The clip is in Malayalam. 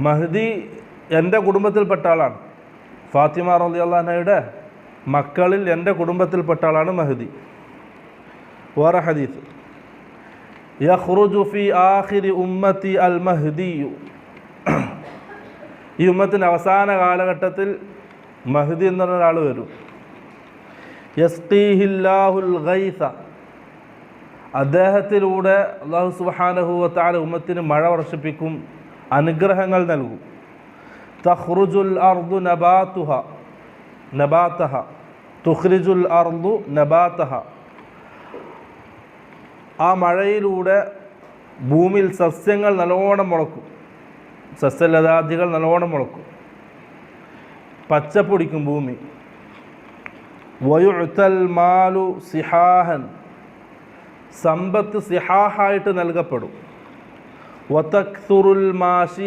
മഹ്ദി എൻ്റെ കുടുംബത്തിൽപ്പെട്ട ആളാണ്. ഫാത്തിമ റളിയല്ലാഹു അൻഹയുടെ മക്കളിൽ എൻ്റെ കുടുംബത്തിൽപ്പെട്ട ആളാണ് മഹ്ദി. വേറെ ഹദീസ്, യഖ്റുജു ഫി ആഖിരി ഉമ്മത്തി അൽ മഹ്ദിയു, ഈ ഉമ്മത്തിൻ്റെ അവസാന കാലഘട്ടത്തിൽ മഹ്ദി എന്ന് പറഞ്ഞ ഒരാൾ വരും. യസ്ഖീഹില്ലാഹുൽ ഗൈസ, അദ്ദേഹത്തിലൂടെ അല്ലാഹു സുബ്ഹാനഹു വ തആല ഉമ്മത്തിന് മഴ വർഷിപ്പിക്കും, അനുഗ്രഹങ്ങൾ നൽകും. തഖ്റുജുൽ അർദു നബാതഹ തുഖ്രിജുൽ അർദു നബാതഹ, ആ മഴയിലൂടെ ഭൂമിയിൽ സസ്യങ്ങൾ നല്ലോണം മുളക്കും, സസ്യലതാദികൾ നല്ലോണം മുളക്കും, പച്ചപ്പൊടിക്കും ഭൂമി. വയുഅ്തൽ മാലു സിഹാഹൻ, സമ്പത്ത് സിഹാഹായിട്ട് നൽകപ്പെടും. വതക്സുറുൽ മാശി